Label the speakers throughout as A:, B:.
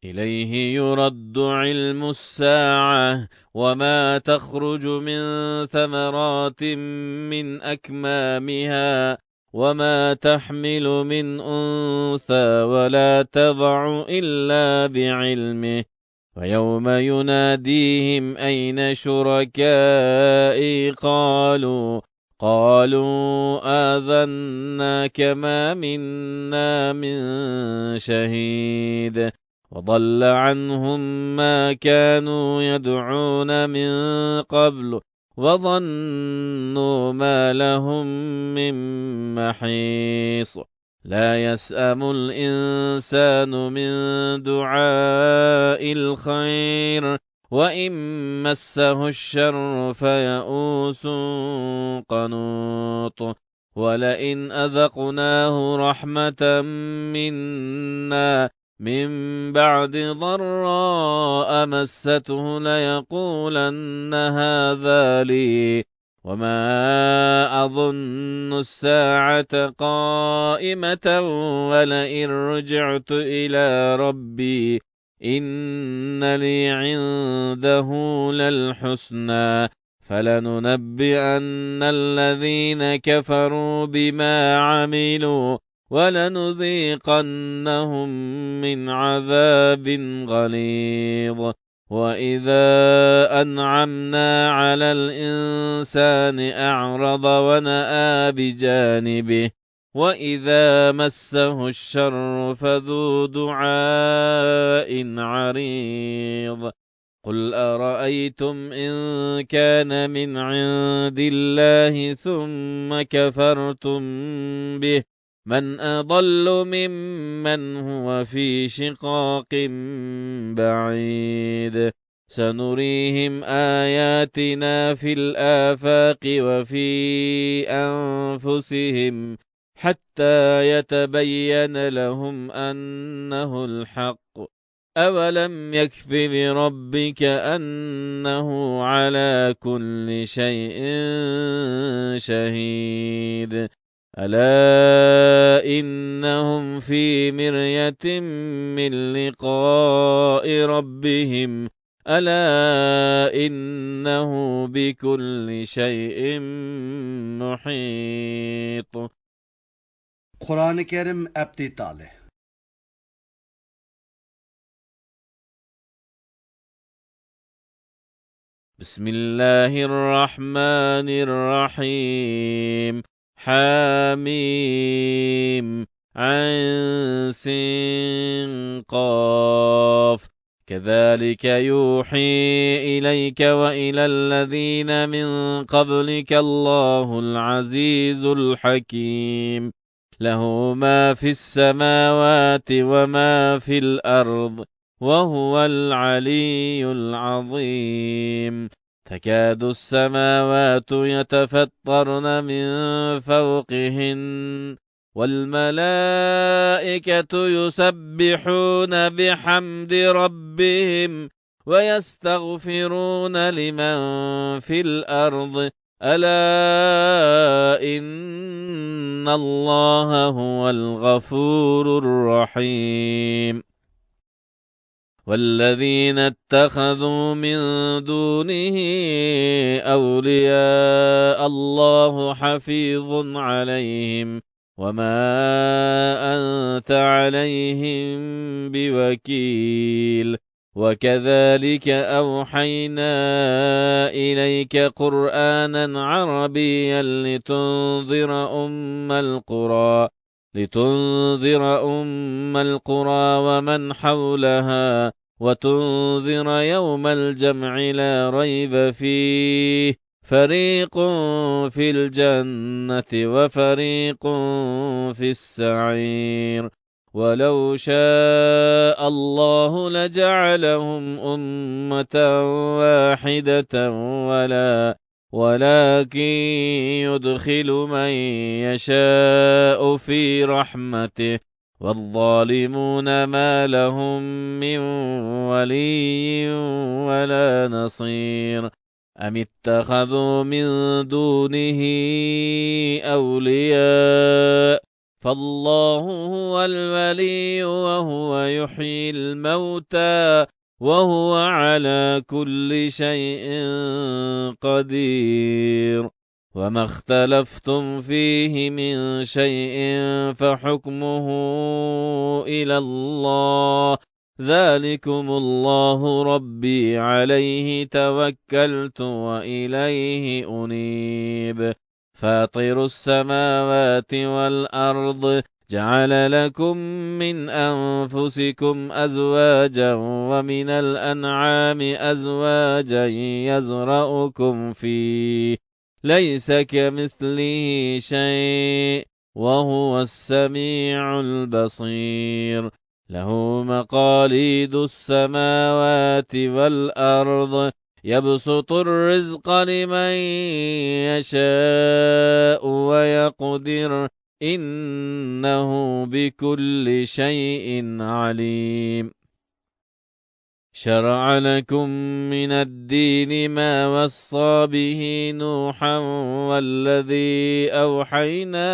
A: إليه يرد علم الساعة وما تخرج من ثمرات من أكمامها وما تحمل من أنثى ولا تضع إلا بعلمه ويوم يناديهم أين شركائي قالوا آذناك ما منا من شهيد وضل عنهم ما كانوا يدعون من قبل وظنوا ما لهم من محيص لا يسأم الإنسان من دعاء الخير وإن مسه الشر فيئوس قنوط ولئن أذقناه رحمة منا من بعد ضراء مسته ليقولن هذا لي وما أظن الساعة قائمة ولئن رجعت إلى ربي إن لي عنده للحسنى فلننبئن الذين كفروا بما عملوا ولنذيقنهم من عذاب غليظ وإذا أنعمنا على الإنسان أعرض ونأى بجانبه وإذا مسه الشر فذو دعاء عريض قل أرأيتم إن كان من عند الله ثم كفرتم به من أضل ممن هو في شقاق بعيد سنريهم آياتنا في الآفاق وفي أنفسهم حتى يتبين لهم أنه الحق أولم يكف بربك أنه على كل شيء شهيد ألا إنهم في مرية من لقاء ربهم ألا إنه بكل شيء محيط.
B: Kur'an-ı Kerim Abdi Tale.
A: بسم الله الرحمن الرحيم حميم عين سين قاف كذلك يوحي إليك وإلى الذين من قبلك الله العزيز الحكيم له ما في السماوات وما في الأرض وهو العلي العظيم تكاد السماوات يتفطرن من فوقهن والملائكة يسبحون بحمد ربهم ويستغفرون لمن في الأرض ألا إن الله هو الغفور الرحيم والذين اتخذوا من دونه أولياء الله حفيظ عليهم وما أنت عليهم بوكيل وكذلك أوحينا إليك قرآنا عربيا لتنذر أم القرى ومن حولها وتنذر يوم الجمع لا ريب فيه فريق في الجنة وفريق في السعير ولو شاء الله لجعلهم أمة واحدة ولكن يدخل من يشاء في رحمته والظالمون ما لهم من ولي ولا نصير أم اتخذوا من دونه أولياء فالله هو الولي وهو يحيي الموتى وهو على كل شيء قدير. وما اختلفتم فيه من شيء فحكمه إلى الله، ذلكم الله ربي عليه توكلت وإليه أنيب. فاطر السماوات والأرض جعل لكم من أنفسكم أزواجا ومن الأنعام أزواجا يزرعكم فيه ليس كمثله شيء وهو السميع البصير. له مقاليد السماوات والأرض يبسط الرزق لمن يشاء ويقدر إنه بكل شيء عليم. شرع لكم من الدين ما وصى به نوحا والذي أوحينا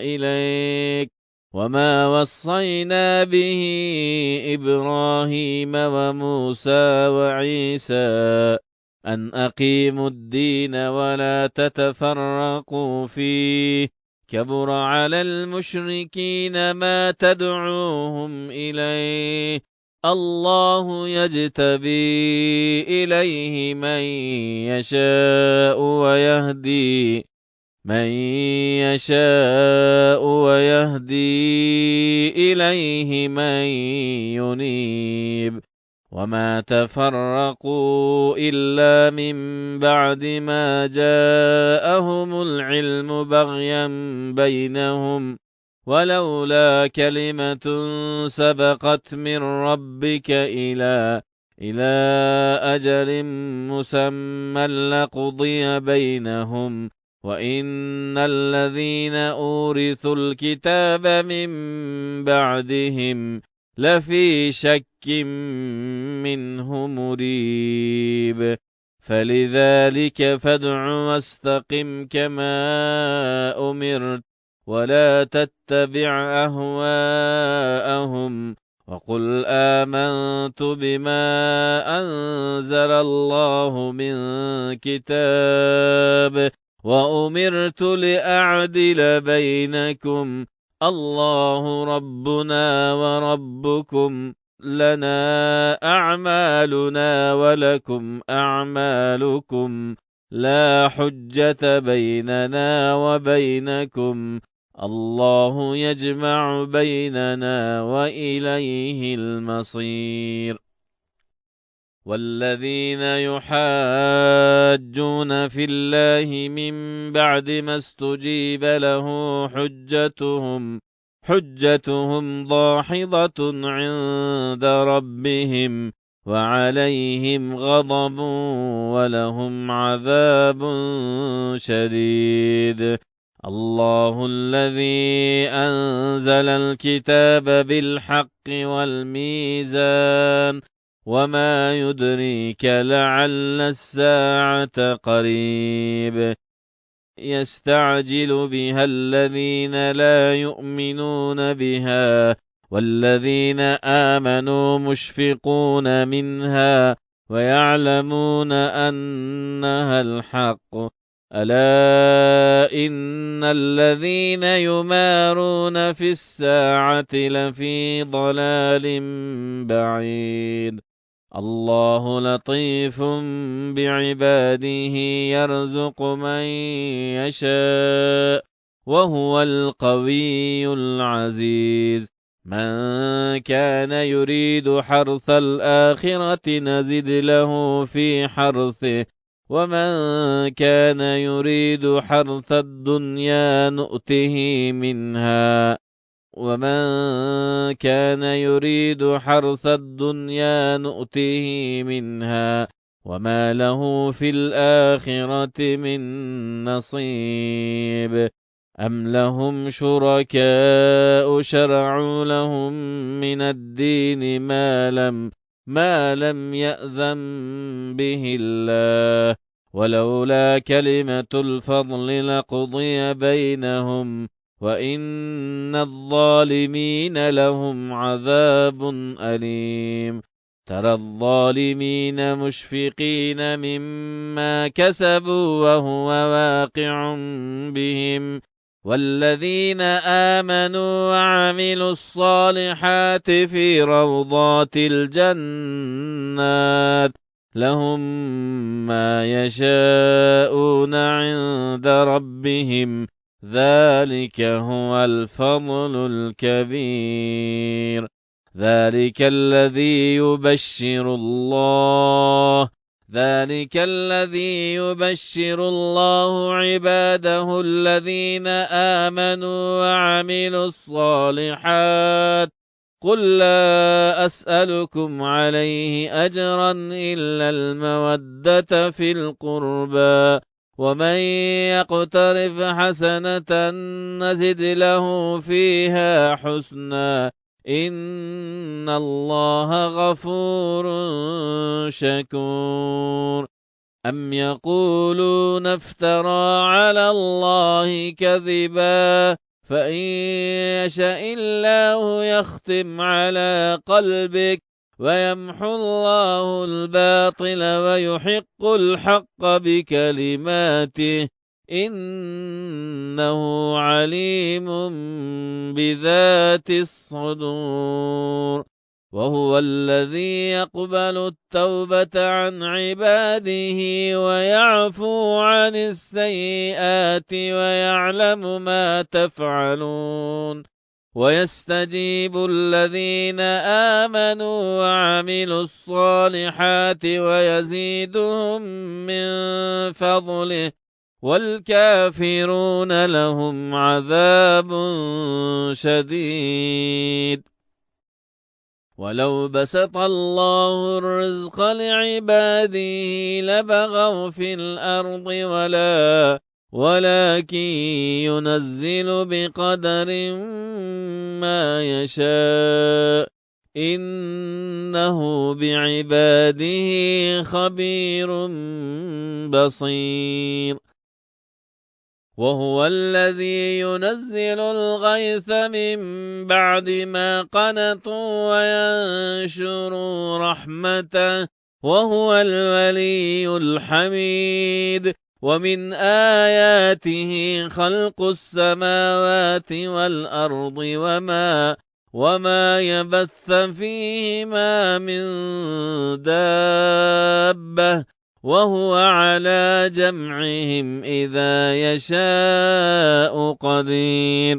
A: إليك وما وصينا به إبراهيم وموسى وعيسى أن أقيموا الدين ولا تتفرقوا فيه كبر على المشركين ما تدعوهم إليه الله يجتبي إليه من يشاء ويهدي إليه من ينيب. وما تفرقوا إلا من بعد ما جاءهم العلم بغيا بينهم ولولا كلمة سبقت من ربك إلى أجل مسمى لقضي بينهم وإن الذين أورثوا الكتاب من بعدهم لفي شك منه مريب. فلذلك فادع واستقم كما أمرت ولا تتبع أهواءهم وقل آمنت بما أنزل الله من كتاب وأمرت لأعدل بينكم الله ربنا وربكم لنا أعمالنا ولكم أعمالكم لا حجة بيننا وبينكم الله يجمع بيننا وإليه المصير. والذين يحاجون في الله من بعد ما استجيب له حجتهم ضاحضة عند ربهم وعليهم غضب ولهم عذاب شديد. الله الذي أنزل الكتاب بالحق والميزان وما يدريك لعل الساعة قريب. يستعجل بها الذين لا يؤمنون بها والذين آمنوا مشفقون منها ويعلمون أنها الحق. ألا إن الذين يمارون في الساعة لفي ضلال بعيد. الله لطيف بعباده يرزق من يشاء وهو القوي العزيز. من كان يريد حرث الآخرة نزد له في حرثه ومن كان يريد حرث الدنيا نؤته منها وما له في الآخرة من نصيب. أم لهم شركاء شرعوا لهم من الدين ما لم يأذن به الله ولولا كلمة الفضل لقضي بينهم وإن الظالمين لهم عذاب أليم ترى الظالمين مشفقين مما كسبوا وهو واقع بهم والذين آمنوا وعملوا الصالحات في روضات الجنات لهم ما يشاءون عند ربهم ذلك هو الفضل الكبير ذلك الذي يبشر الله عباده الذين آمنوا وعملوا الصالحات قل لا أسألكم عليه أجرا إلا المودة في القربى ومن يقترف حسنة نزد له فيها حسنا إن الله غفور شكور أم يقولون افترى على الله كذبا فإن يشاء الله يختم على قلبك ويمحو الله الباطل ويحق الحق بكلماته إنه عليم بذات الصدور وهو الذي يقبل التوبة عن عباده ويعفو عن السيئات ويعلم ما تفعلون ويستجيب الذين آمنوا وعملوا الصالحات ويزيدهم من فضله والكافرون لهم عذاب شديد ولو بسط الله الرزق لعباده لبغوا في الأرض ولكن ينزل بقدر ما يشاء إنه بعباده خبير بصير وهو الذي ينزل الغيث من بعد ما قنطوا وينشر رحمته وهو الولي الحميد ومن آياته خلق السماوات والأرض وما يبث فيهما من دابة وهو على جمعهم إذا يشاء قدير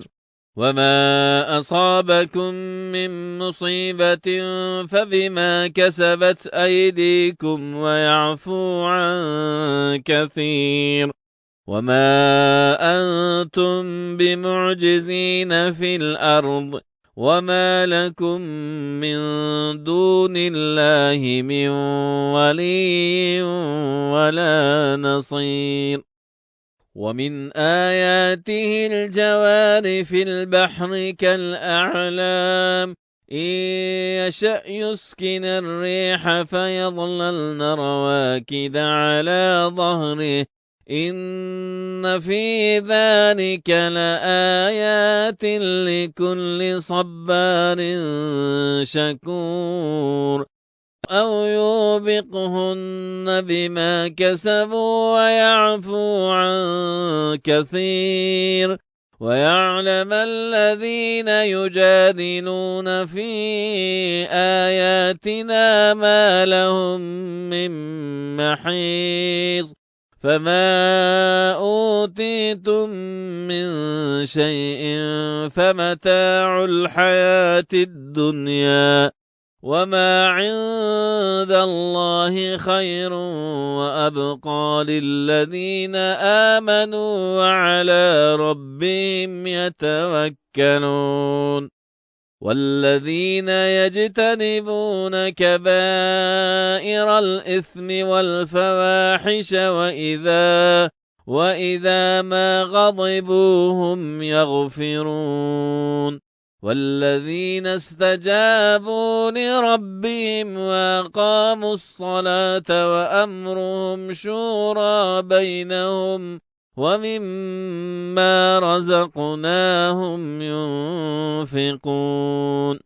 A: وما أصابكم من مصيبة فبما كسبت أيديكم ويعفو عن كثير وما أنتم بمعجزين في الأرض وما لكم من دون الله من ولي ولا نصير ومن آياته الجوار في البحر كالأعلام إن يشأ يسكن الريح فيظللن رواكد على ظهره إن في ذلك لآيات لكل صبار شكور أو يوبقهن بما كسبوا ويعفو عن كثير ويعلم الذين يجادلون في آياتنا ما لهم من محيص فما أوتيتم من شيء فمتاع الحياة الدنيا وما عند الله خير وأبقى للذين آمنوا وعلى ربهم يتوكلون والذين يجتنبون كبائر الإثم والفواحش وإذا ما غضبوا هم يغفرون والذين استجابوا لربهم وأقاموا الصلاة وأمرهم شورى بينهم ومما رزقناهم ينفقون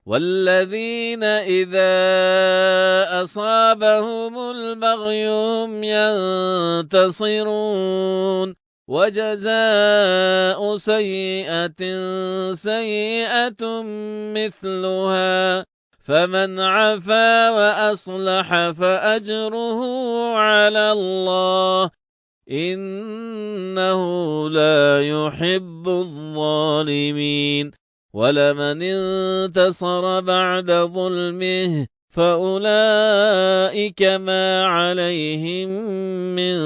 A: والذين إذا أصابهم البغي هم ينتصرون وجزاء سيئة سيئة مثلها فمن عفا وأصلح فأجره على الله إنه لا يحب الظالمين ولمن انتصر بعد ظلمه فأولئك ما عليهم من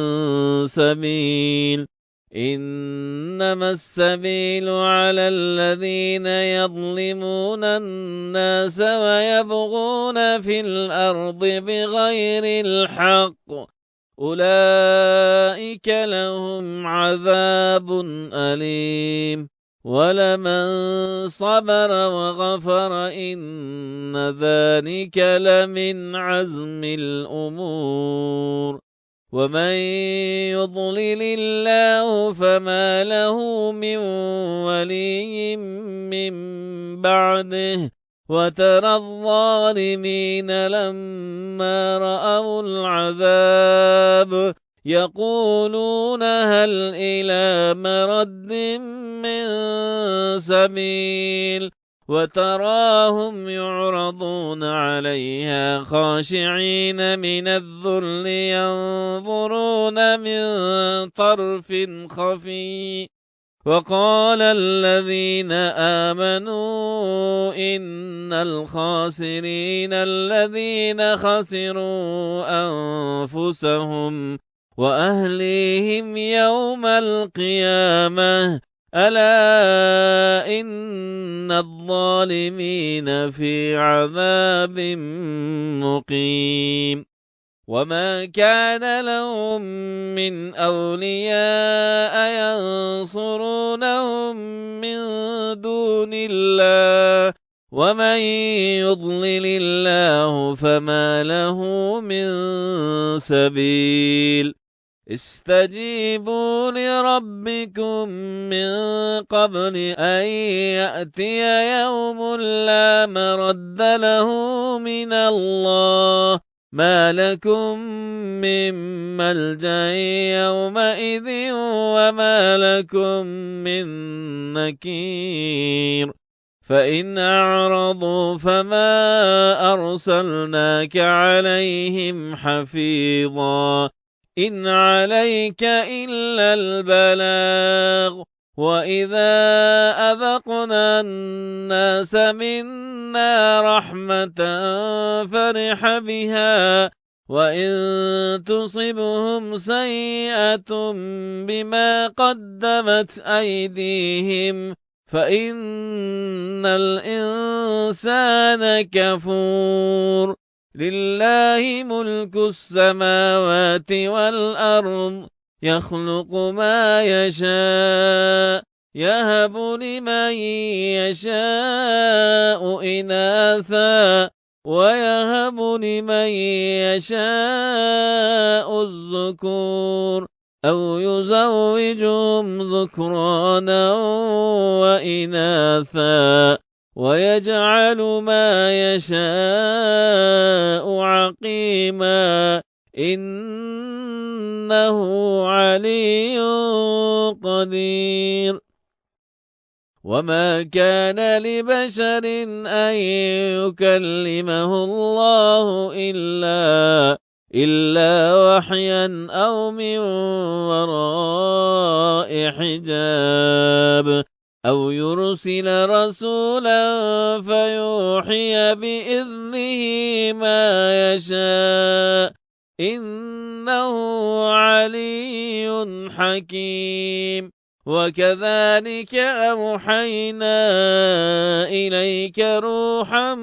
A: سبيل إنما السبيل على الذين يظلمون الناس ويبغون في الأرض بغير الحق أولئك لهم عذاب أليم ولمن صبر وغفر إن ذلك لمن عزم الأمور ومن يضلل الله فما له من ولي من بعده وترى الظالمين لما رأوا العذاب يقولون هل إلى مرد من سبيل وتراهم يعرضون عليها خاشعين من الذل ينظرون من طرف خفي وقال الذين آمنوا إن الخاسرين الذين خسروا أنفسهم وأهليهم يوم القيامة ألا إن الظالمين في عذاب مقيم وما كان لهم من أولياء ينصرونهم من دون الله ومن يضلل الله فما له من سبيل استجيبوا لربكم من قبل أن يأتي يوم لا مرد له من الله ما لكم من ملجأ يومئذ وما لكم من نكير فإن أعرضوا فما أرسلناك عليهم حفيظا إن عليك إلا البلاغ وإذا أذقنا الناس منا رحمة فرح بها وإن تصبهم سيئة بما قدمت أيديهم فإن الإنسان كفور لله ملك السماوات والأرض يخلق ما يشاء يهب لمن يشاء إناثا ويهب لمن يشاء الذكور أو يزوجهم ذكرانا وإناثا ويجعل ما يشاء عقيما إنه علي قدير وما كان لبشر أن يكلمه الله إلا وحيا أو من وراء حجاب أو يرسل رسولا فيوحي بإذنه ما يشاء إنه علي حكيم وكذلك أوحينا إليك روحا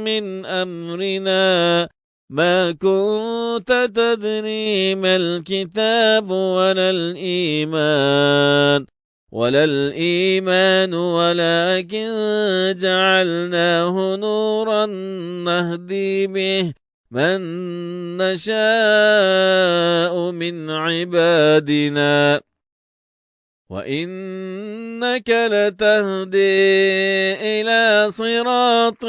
A: من أمرنا ما كنت تدري ما الكتاب ولا الإيمان ولكن جعلناه نورا نهدي به من نشاء من عبادنا وإنك لتهدي إلى صراط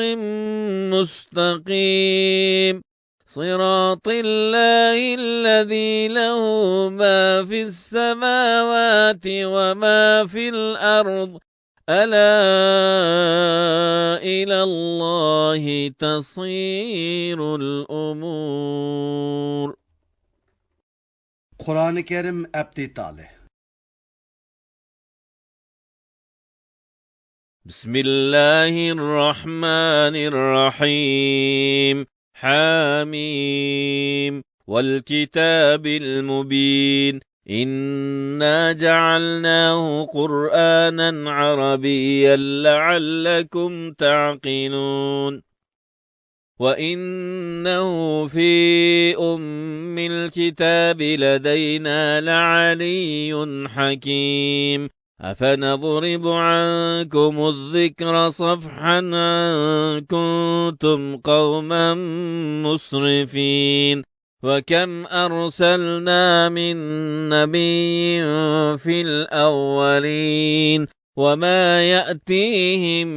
A: مستقيم صراط الله الذي له ما في السماوات وما في الأرض ألا إلى الله تصير الأمور.
B: Kur'an-ı Kerim Abdi Talih.
A: بسم الله الرحمن الرحيم حاميم والكتاب المبين إنا جعلناه قرآنا عربيا لعلكم تعقلون وإنه في أم الكتاب لدينا لعلي حكيم أفنضرب عنكم الذكر صفحا أن كنتم قوما مسرفين وكم أرسلنا من نبي في الأولين وما يأتيهم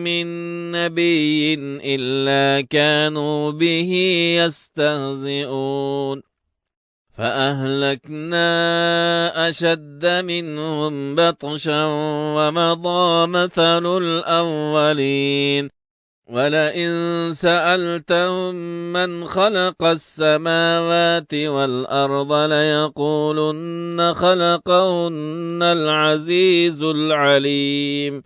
A: من نبي إلا كانوا به يستهزئون فأهلكنا أشد منهم بطشا ومضى مثل الأولين ولئن سألتهم من خلق السماوات والأرض ليقولن خلقهن العزيز العليم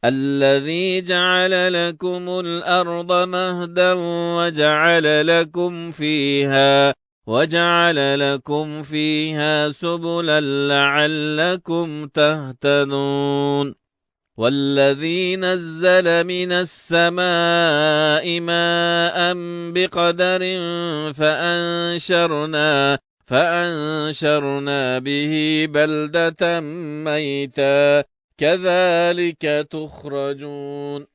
A: الذي جعل لكم الأرض مهدا وجعل لكم فيها سبلا لعلكم تهتدون والذي نزل من السماء ماء بقدر فأنشرنا به بلدة ميتا كذلك تخرجون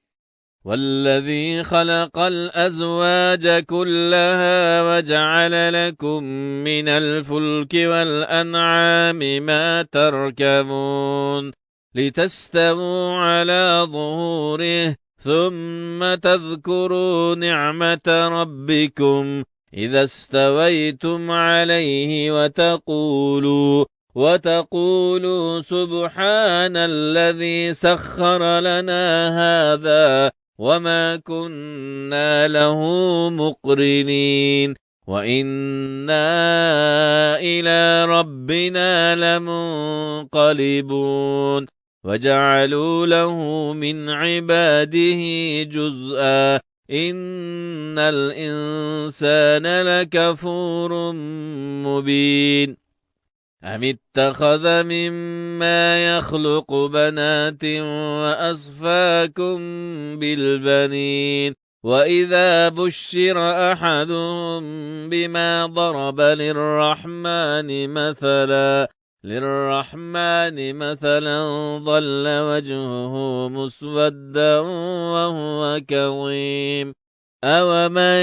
A: والذي خلق الأزواج كلها وجعل لكم من الفلك والأنعام ما تركبون لتستووا على ظهوره ثم تذكروا نعمة ربكم إذا استويتم عليه وتقولوا سبحان الذي سخر لنا هذا وما كنا له مقرنين وإنا إلى ربنا لمنقلبون وجعلوا له من عباده جزءا إن الإنسان لكفور مبين أم اتخذ مما يخلق بنات وأصفاكم بالبنين وإذا بشر أحدهم بما ضرب للرحمن مثلا ظل وجهه مسودا وهو كظيم أومن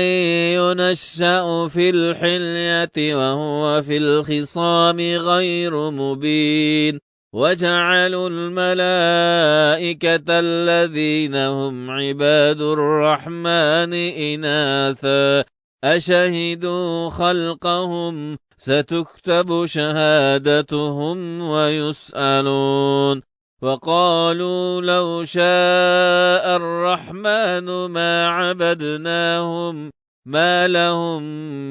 A: ينشأ في الحلية وهو في الخصام غير مبين وجعلوا الملائكة الذين هم عباد الرحمن إناثا أشهدوا خلقهم ستكتب شهادتهم ويسألون وقالوا لو شاء الرحمن ما عبدناهم ما لهم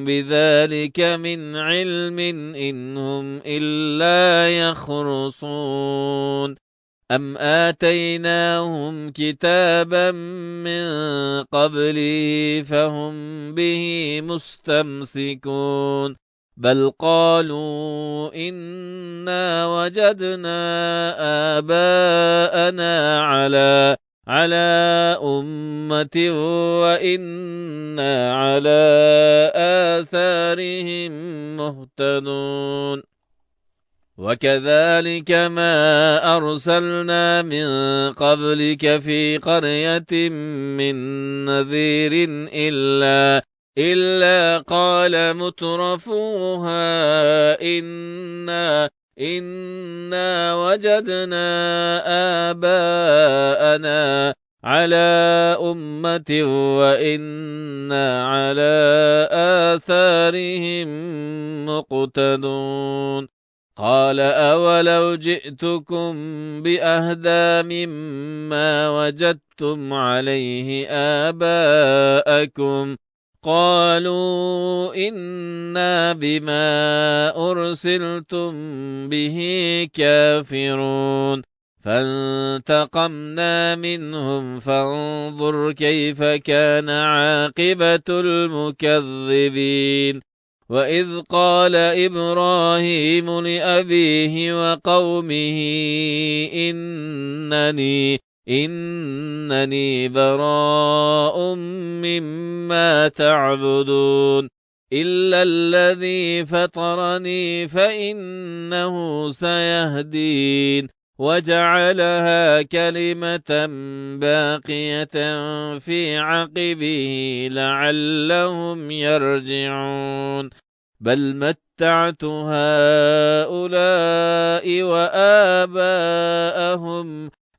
A: بذلك من علم إن هم إلا يخرصون أم آتيناهم كتابا من قبله فهم به مستمسكون بل قالوا إنا وجدنا آباءنا على أمة وإنا على آثارهم مهتدون وكذلك ما أرسلنا من قبلك في قرية من نذير إلا قال مترفوها إنا وجدنا آباءنا على أمة وإنا على آثارهم مقتدون قال أولو جئتكم بأهدى مما وجدتم عليه آباءكم قالوا إنا بما أرسلتم به كافرون فانتقمنا منهم فانظر كيف كان عاقبة المكذبين وإذ قال إبراهيم لأبيه وقومه إنني براء مما تعبدون إلا الذي فطرني فإنه سيهدين وجعلها كلمة باقية في عقبه لعلهم يرجعون بل متعت هؤلاء وآباءهم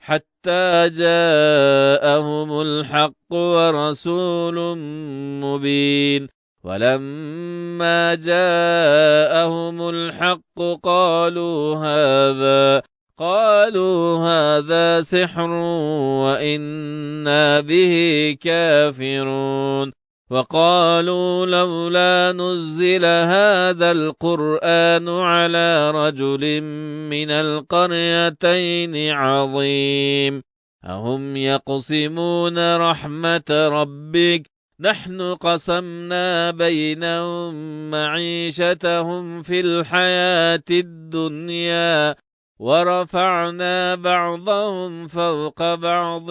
A: حتى جاءهم الحق ورسول مبين ولما جاءهم الحق قالوا هذا سحر وإنا به كافرون وقالوا لولا نزل هذا القرآن على رجل من القريتين عظيم أهم يقسمون رحمة ربك نحن قسمنا بينهم معيشتهم في الحياة الدنيا ورفعنا بعضهم فوق بعض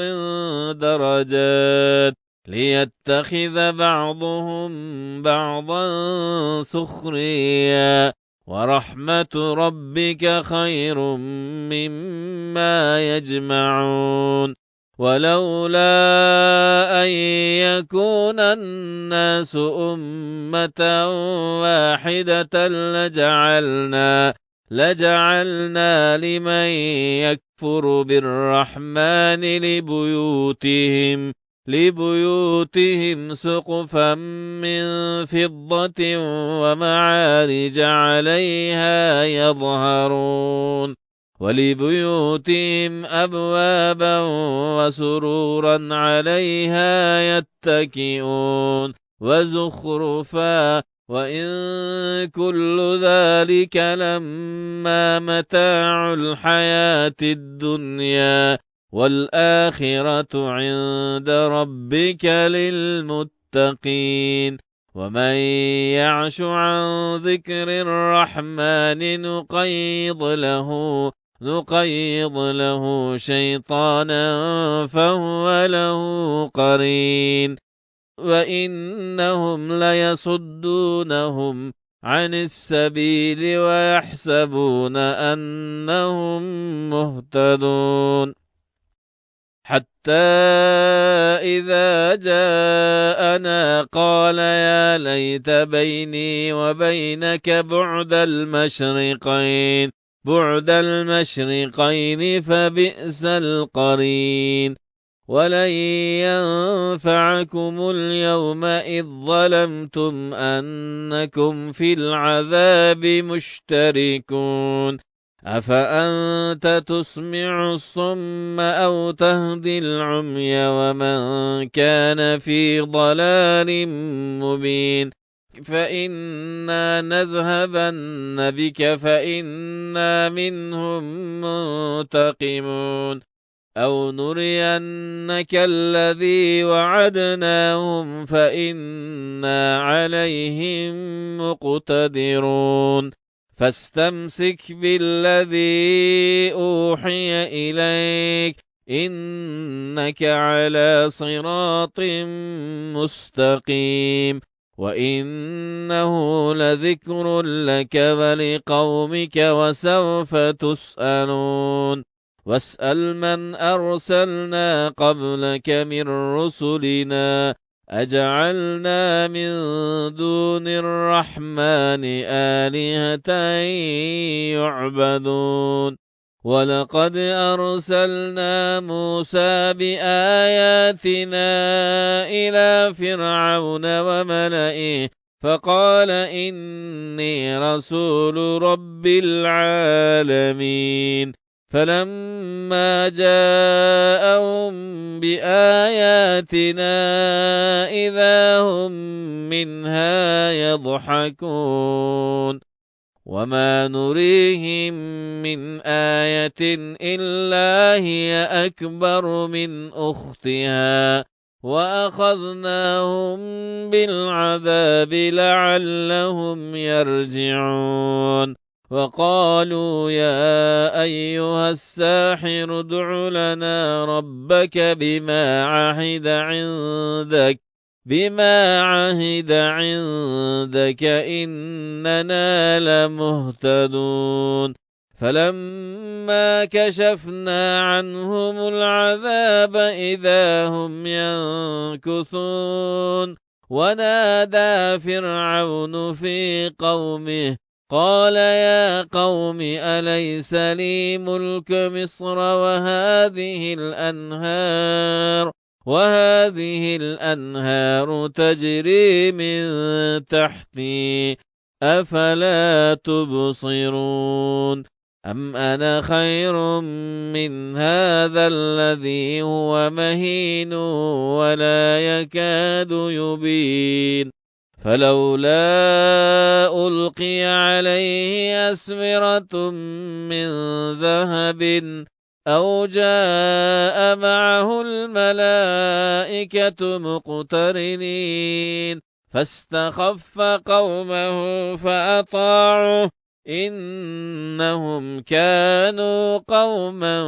A: درجات ليتخذ بعضهم بعضا سخريا ورحمة ربك خير مما يجمعون ولولا أن يكون الناس أمة واحدة لجعلنا لمن يكفر بالرحمن لبيوتهم سقفا من فضة ومعارج عليها يظهرون ولبيوتهم أبوابا وسرورا عليها يتكئون وزخرفا وإن كل ذلك لما متاع الحياة الدنيا والآخرة عند ربك للمتقين ومن يعش عن ذكر الرحمن نقيض له شيطانا فهو له قرين وإنهم ليصدونهم عن السبيل ويحسبون أنهم مهتدون حتى إذا جاءنا قال يا ليت بيني وبينك بعد المشرقين فبئس القرين ولن ينفعكم اليوم إذ ظلمتم أنكم في العذاب مشتركون أفأنت تسمع الصم أو تهدي العمي ومن كان في ضلال مبين فإنا نذهبن بك فإنا منهم منتقمون أو نرينك الذي وعدناهم فإنا عليهم مقتدرون فاستمسك بالذي أوحي إليك إنك على صراط مستقيم وإنه لذكر لك ولقومك وسوف تسألون واسأل من أرسلنا قبلك من رسلنا أجعلنا من دون الرحمن آلهة يعبدون ولقد أرسلنا موسى بآياتنا إلى فرعون وملئه فقال إني رسول رب العالمين فلما جاءهم بآياتنا إذا هم منها يضحكون وما نريهم من آية إلا هي أكبر من أختها وأخذناهم بالعذاب لعلهم يرجعون وقالوا يا أيها الساحر ادع لنا ربك بما عهد عندك إننا لمهتدون فلما كشفنا عنهم العذاب إذا هم ينكثون ونادى فرعون في قومه قال يا قوم أليس لي ملك مصر وهذه الأنهار تجري من تحتي أفلا تبصرون أم أنا خير من هذا الذي هو مهين ولا يكاد يبين فلولا ألقي عليه أسورة من ذهب أو جاء معه الملائكة مقترنين فاستخف قومه فأطاعوه إنهم كانوا قوما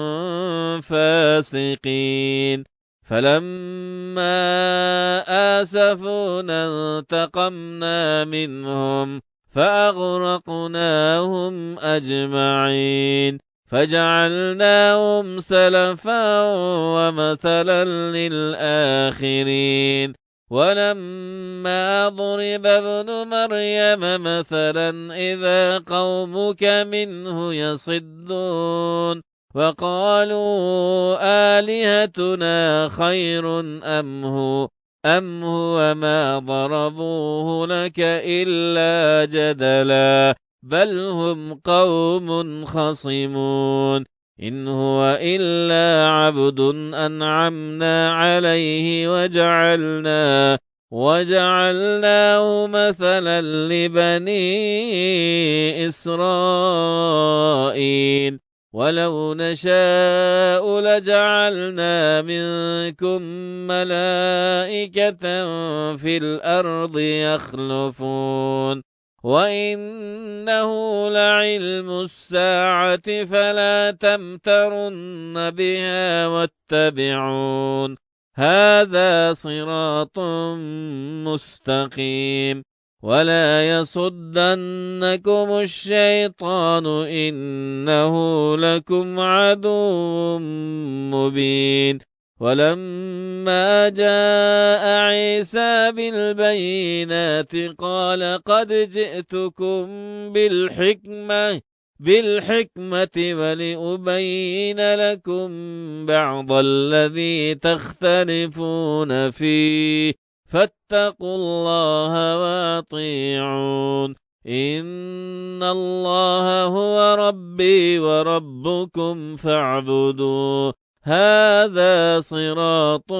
A: فاسقين فلما آسفونا انتقمنا منهم فأغرقناهم أجمعين فجعلناهم سلفا ومثلا للآخرين ولما ضرب ابن مريم مثلا إذا قومك منه يصدون وقالوا آلهتنا خير أم هو ما ضربوه لك إلا جدلا بل هم قوم خصمون إن هو إلا عبد أنعمنا عليه وجعلناه مثلا لبني إسرائيل ولو نشاء لجعلنا منكم ملائكة في الأرض يخلفون وإنه لعلم الساعة فلا تمترن بها واتبعون هذا صراط مستقيم ولا يصدنكم الشيطان إنه لكم عدو مبين ولما جاء عيسى بالبينات قال قد جئتكم بالحكمة ولأبين لكم بعض الذي تختلفون فيه فاتقوا الله وأطيعون إن الله هو ربي وربكم فاعبدوه هذا صراط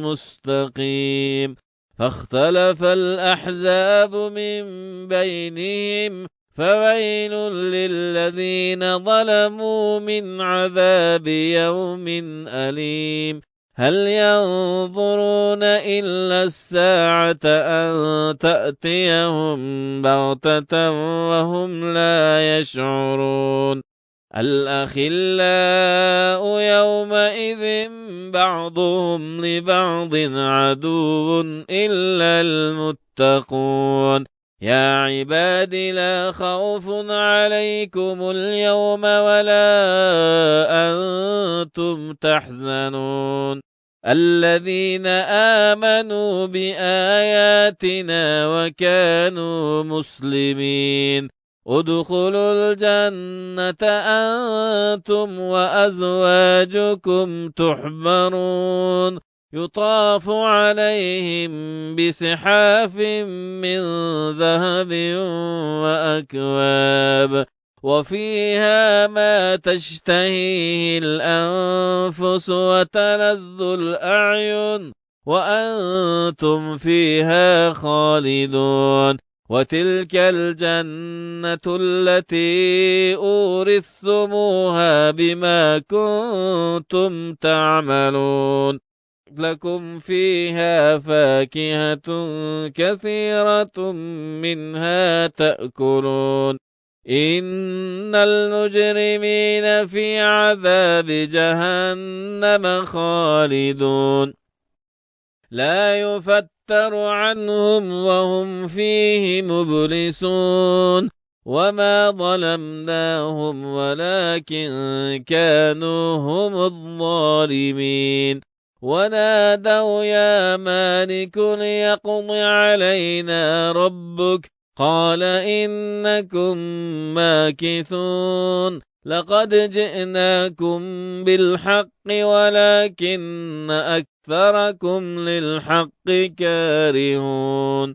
A: مستقيم فاختلف الأحزاب من بينهم فويل للذين ظلموا من عذاب يوم أليم هل ينظرون إلا الساعة أن تأتيهم بغتة وهم لا يشعرون الأخلاء يومئذ بعضهم لبعض عدو إلا المتقون يا عباد لا خوف عليكم اليوم ولا أنتم تحزنون الذين آمنوا بآياتنا وكانوا مسلمين ادخلوا الجنة أنتم وأزواجكم تحبرون يطاف عليهم بسحاف من ذهب وأكواب وفيها ما تشتهيه الأنفس وتلذ الأعين وأنتم فيها خالدون وتلك الجنة التي أورثتموها بما كنتم تعملون لكم فيها فاكهة كثيرة منها تأكلون إن المجرمين في عذاب جهنم خالدون لا يفتر عنهم وهم فيه مبلسون وما ظلمناهم ولكن كانوا هم الظالمين ونادوا يا مالك ليقض علينا ربك قال إنكم ماكثون لقد جئناكم بالحق ولكن أكثركم للحق كارهون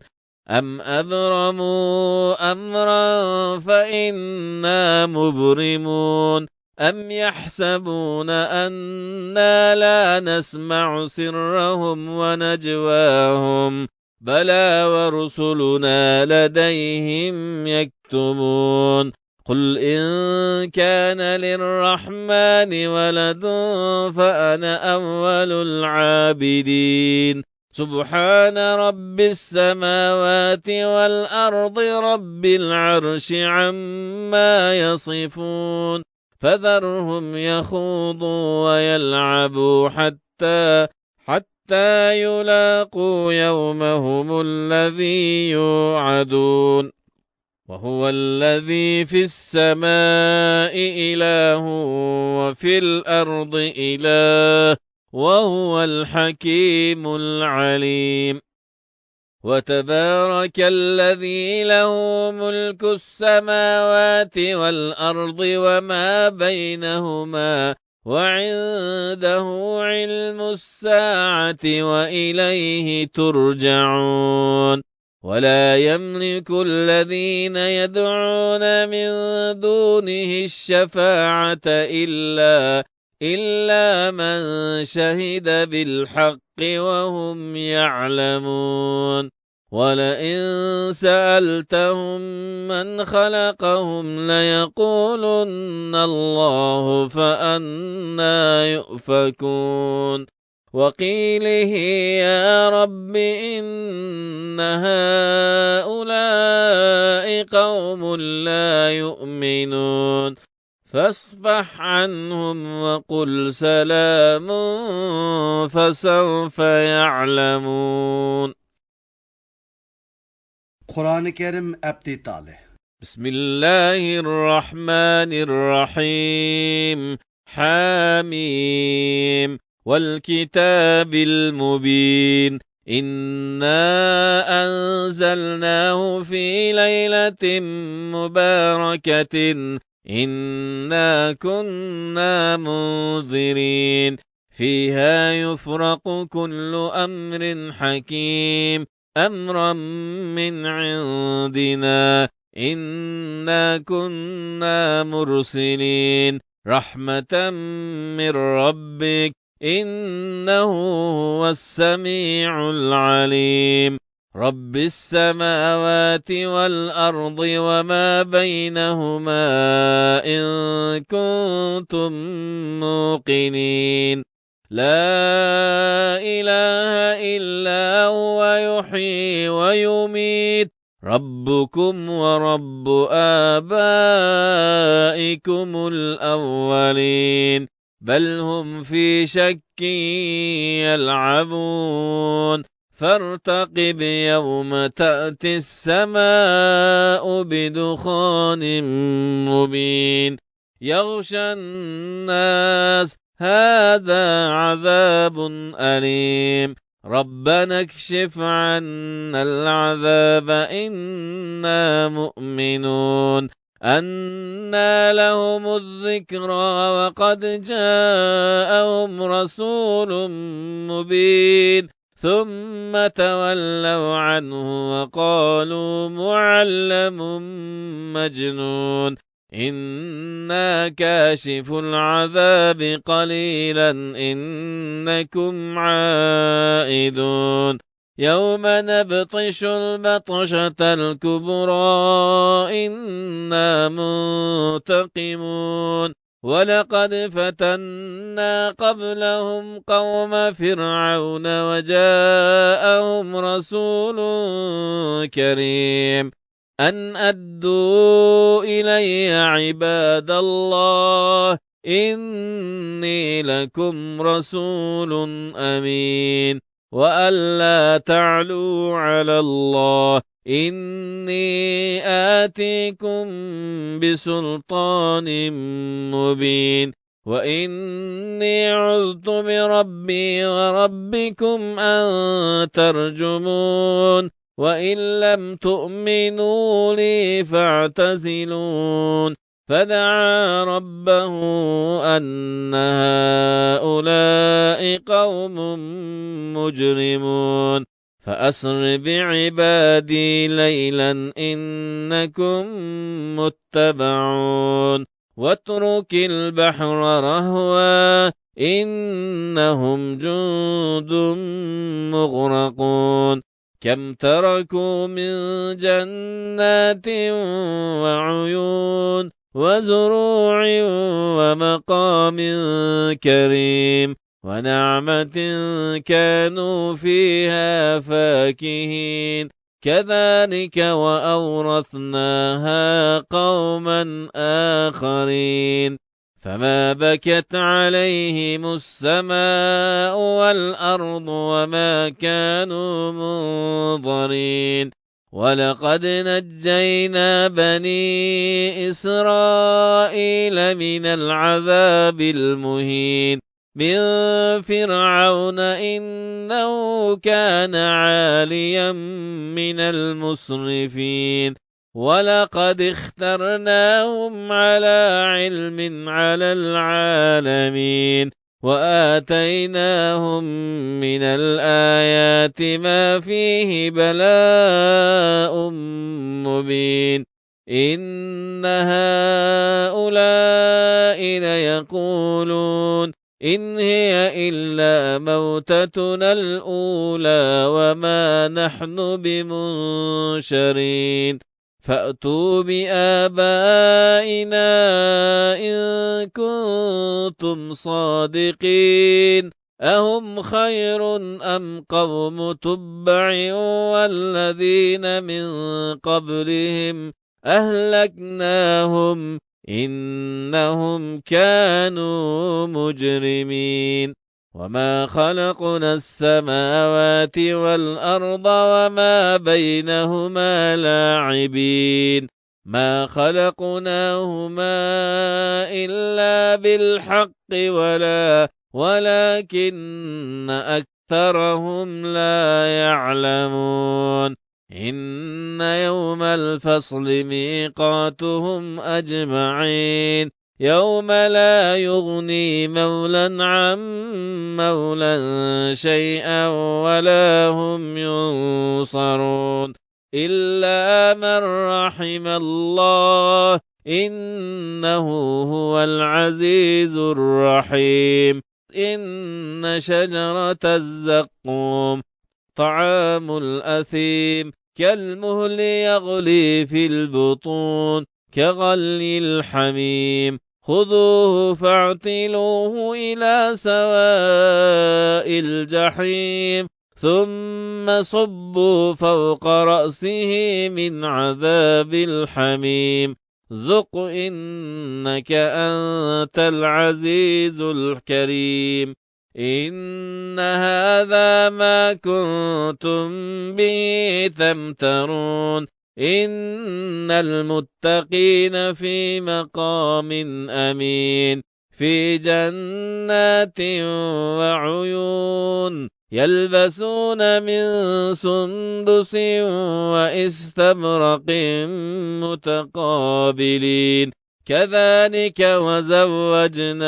A: أم أبرموا أمرا فإنا مبرمون أم يحسبون أنا لا نسمع سرهم ونجواهم بلى ورسلنا لديهم يكتبون قل إن كان للرحمن ولد فأنا أول العابدين سبحان رب السماوات والأرض رب العرش عما يصفون فذرهم يخوضوا ويلعبوا حتى يلاقوا يومهم الذي يوعدون وهو الذي في السماء إله وفي الأرض إله وهو الحكيم العليم وتبارك الذي له ملك السماوات والأرض وما بينهما وعنده علم الساعة وإليه ترجعون ولا يملك الذين يدعون من دونه الشفاعة إلا من شهد بالحق وهم يعلمون ولئن سألتهم من خلقهم ليقولن الله فأنى يؤفكون وقيله يا رب إن هؤلاء قوم لا يؤمنون فاصفح عنهم وقل سلام فسوف يعلمون
B: Kur'an-ı Kerim ابتداله
A: بسم الله الرحمن الرحيم حاميم والكتاب المبين إنا أنزلناه في ليلة مباركة إنا كنا منذرين فيها يفرق كل أمر حكيم أمرا من عندنا إنا كنا مرسلين رحمة من ربك إنه هو السميع العليم رب السماوات والأرض وما بينهما إن كنتم موقنين لا إله إلا هو يحيي ويميت ربكم ورب آبائكم الأولين بل هم في شك يلعبون فارتقب يوم تأتي السماء بدخان مبين يغشى الناس هذا عذاب أليم ربنا اكشف عنا العذاب إنا مؤمنون أنى لهم الذكرى وقد جاءهم رسول مبين ثم تولوا عنه وقالوا معلم مجنون إنا كاشف العذاب قليلا إنكم عائدون يوم نبطش البطشة الكبرى إنا منتقمون ولقد فتنا قبلهم قوم فرعون وجاءهم رسول كريم أن أدوا إلي عباد الله إني لكم رسول أمين وألا تعلوا على الله إني آتيكم بسلطان مبين وإني عذت بربي وربكم أن ترجمون وإن لم تؤمنوا لي فاعتزلون فدعا ربه أن هؤلاء قوم مجرمون فأسر بعبادي ليلا إنكم متبعون واترك البحر رهوا إنهم جند مغرقون كم تركوا من جنات وعيون وزروع ومقام كريم ونعمة كانوا فيها فاكهين كذلك وأورثناها قوما آخرين فما بكت عليهم السماء والأرض وما كانوا منظرين ولقد نجينا بني إسرائيل من العذاب المهين من فرعون إنه كان عاليا من المسرفين ولقد اخترناهم على علم على العالمين وآتيناهم من الآيات ما فيه بلاء مبين إن هؤلاء ليقولون إن هي إلا موتتنا الأولى وما نحن بمنشرين فأتوا بآبائنا إن كنتم صادقين أهم خير أم قوم تبع والذين من قبلهم أهلكناهم إنهم كانوا مجرمين وما خلقنا السماوات والأرض وما بينهما لاعبين ما خلقناهما إلا بالحق ولكن أكثرهم لا يعلمون إن يوم الفصل ميقاتهم أجمعين يوم لا يغني مولى عن مولى شيئا ولا هم ينصرون إلا من رحم الله إنه هو العزيز الرحيم إن شجرة الزقوم طعام الأثيم كالمهل يغلي في البطون كغلي الحميم خذوه فاعتلوه إلى سواء الجحيم ثم صبوا فوق رأسه من عذاب الحميم ذق إنك أنت العزيز الكريم إن هذا ما كنتم به تمترون إن المتقين في مقام أمين في جنات وعيون يلبسون من سندس وإستبرق متقابلين كذلك وزوجناهم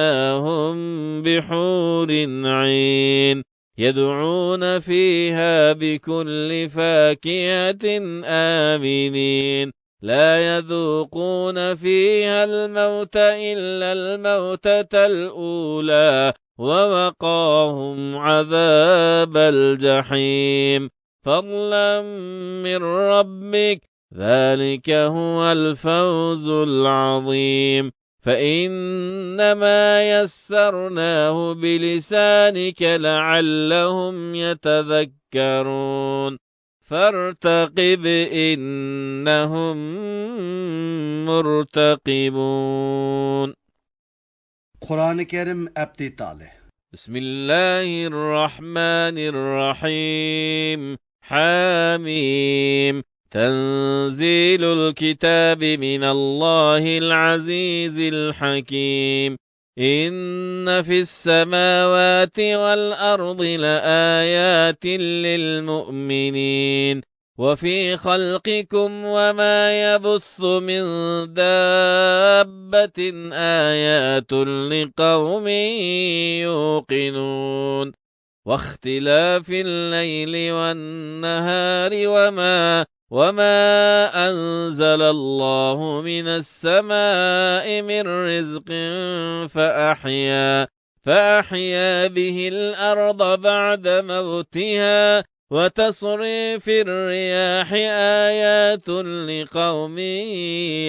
A: بحور عين يدعون فيها بكل فاكهة آمنين لا يذوقون فيها الموت إلا الموتة الأولى ووقاهم عذاب الجحيم فضلا من ربك ذلك هو الفوز العظيم فإنما يسرناه بلسانك لعلهم يتذكرون فارتقب إنهم مرتقبون.
B: Kur'an-ı Kerim Abdi Talih.
A: بسم الله الرحمن الرحيم حاميم تنزيل الكتاب من الله العزيز الحكيم إن في السماوات والأرض لآيات للمؤمنين وفي خلقكم وما يبث من دابة آيات لقوم يوقنون واختلاف الليل والنهار وما أنزل الله من السماء من رزق فأحيا به الأرض بعد موتها وتصريف الرياح آيات لقوم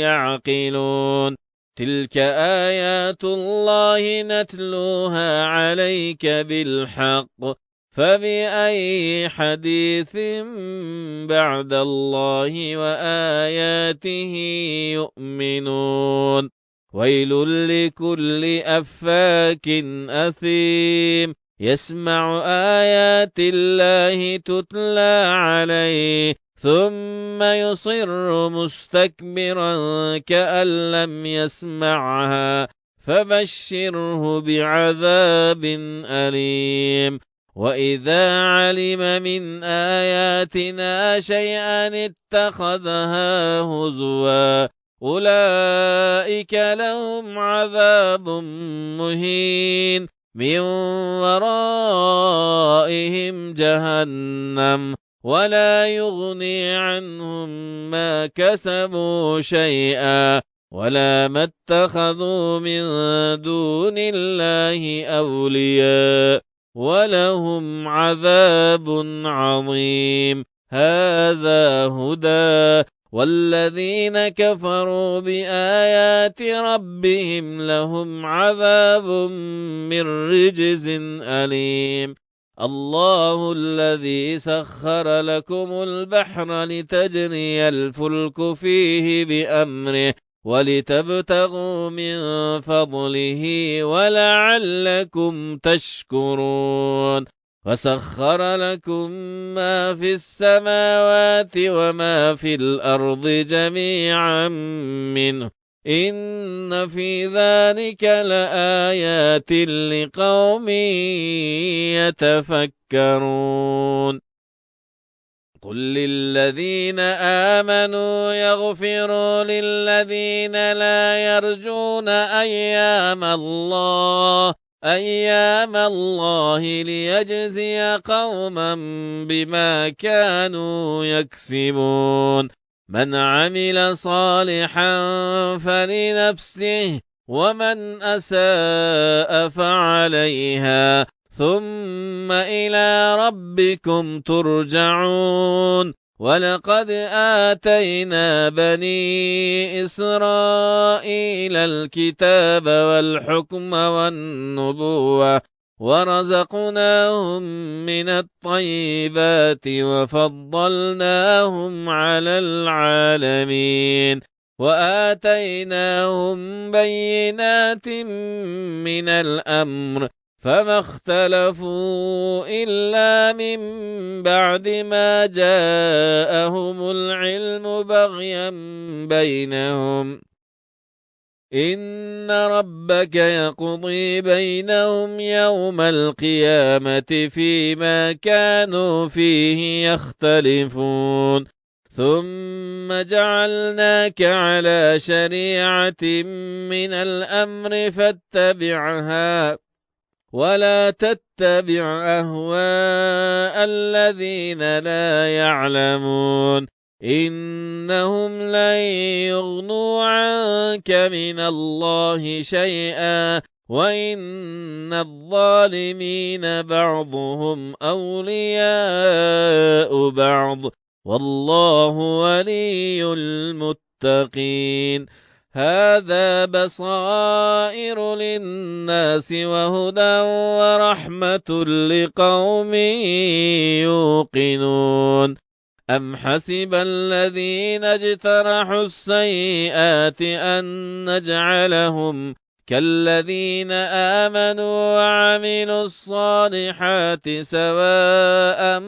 A: يعقلون تلك آيات الله نتلوها عليك بالحق فبأي حديث بعد الله وآياته يؤمنون ويل لكل أفاك أثيم يسمع آيات الله تتلى عليه ثم يصر مستكبرا كأن لم يسمعها فبشره بعذاب أليم وإذا علم من آياتنا شيئا اتخذها هزوا أولئك لهم عذاب مهين من ورائهم جهنم ولا يغني عنهم ما كسبوا شيئا ولا ما اتخذوا من دون الله أولياء ولهم عذاب عظيم هذا هدى والذين كفروا بآيات ربهم لهم عذاب من رجز أليم الله الذي سخر لكم البحر لتجري الفلك فيه بأمره ولتبتغوا من فضله ولعلكم تشكرون وسخر لكم ما في السماوات وما في الأرض جميعا منه إن في ذلك لآيات لقوم يتفكرون قل للذين آمنوا يغفروا للذين لا يرجون أيام الله ليجزي قوما بما كانوا يكسبون من عمل صالحا فلنفسه ومن أساء فعليها ثم إلى ربكم ترجعون ولقد آتينا بني إسرائيل الكتاب والحكم والنبوة ورزقناهم من الطيبات وفضلناهم على العالمين وآتيناهم بينات من الأمر فما اختلفوا إلا من بعد ما جاءهم العلم بغيا بينهم إن ربك يقضي بينهم يوم القيامة فيما كانوا فيه يختلفون ثم جعلناك على شريعة من الأمر فاتبعها ولا تتبع أهواء الذين لا يعلمون إنهم لن يغنوا عنك من الله شيئا وإن الظالمين بعضهم أولياء بعض والله ولي المتقين هذا بصائر للناس وهدى ورحمة لقوم يوقنون أم حسب الذين اجترحوا السيئات أن نجعلهم كالذين آمنوا وعملوا الصالحات سواء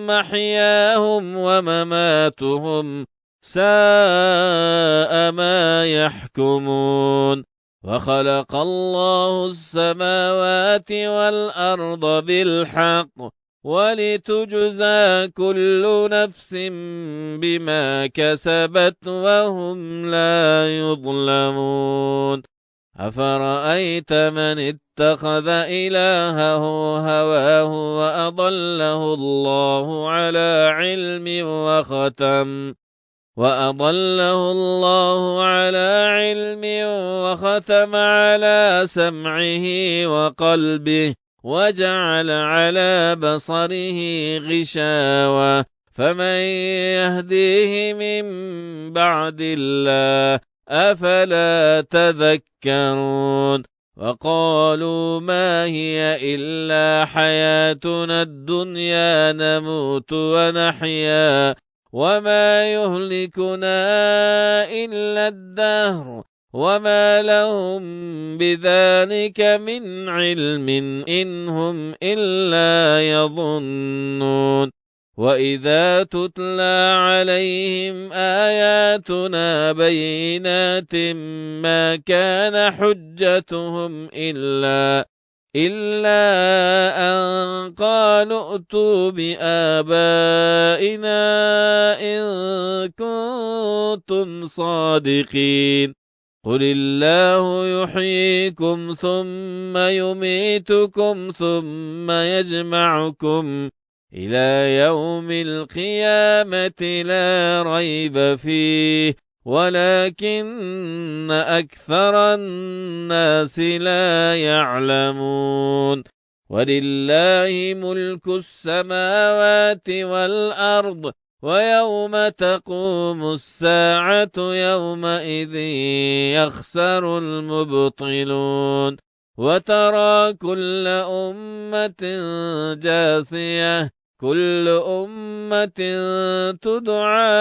A: محياهم ومماتهم ساء ما يحكمون وخلق الله السماوات والأرض بالحق ولتجزى كل نفس بما كسبت وهم لا يظلمون أفرأيت من اتخذ إلهه هواه وأضله الله على علم وختم على سمعه وقلبه وجعل على بصره غشاوة فمن يهديه من بعد الله أفلا تذكرون وقالوا ما هي إلا حياتنا الدنيا نموت ونحيا وما يهلكنا إلا الدهر وما لهم بذلك من علم إن هم إلا يظنون وإذا تتلى عليهم آياتنا بينات ما كان حجتهم إلا أن قالوا ائتوا بآبائنا إن كنتم صادقين قل الله يحييكم ثم يميتكم ثم يجمعكم إلى يوم القيامة لا ريب فيه ولكن أكثر الناس لا يعلمون ولله ملك السماوات والأرض ويوم تقوم الساعة يومئذ يخسر المبطلون وترى كل أمة جاثية كل أمة تدعى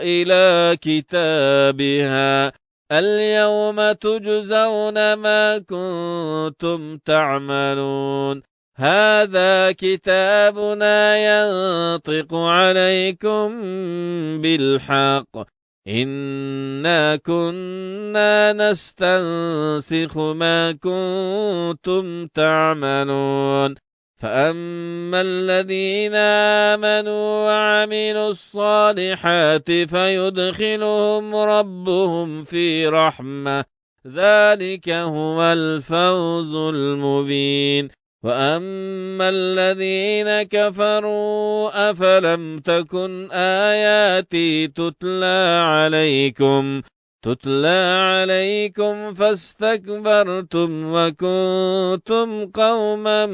A: إلى كتابها اليوم تجزون ما كنتم تعملون هذا كتابنا ينطق عليكم بالحق إنا كنا نستنسخ ما كنتم تعملون فأما الذين آمنوا وعملوا الصالحات فيدخلهم ربهم في رحمة ذلك هو الفوز المبين وأما الذين كفروا أفلم تكن آياتي تتلى عليكم فاستكبرتم وكنتم قوما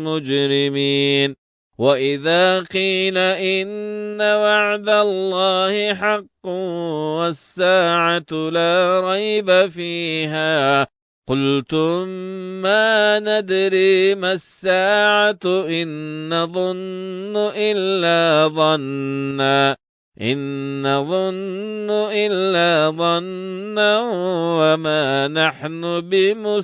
A: مجرمين وإذا قيل إن وعد الله حق والساعة لا ريب فيها قلتم ما ندري ما الساعة إن نظن إلا ظنا وما نحن بمسلمين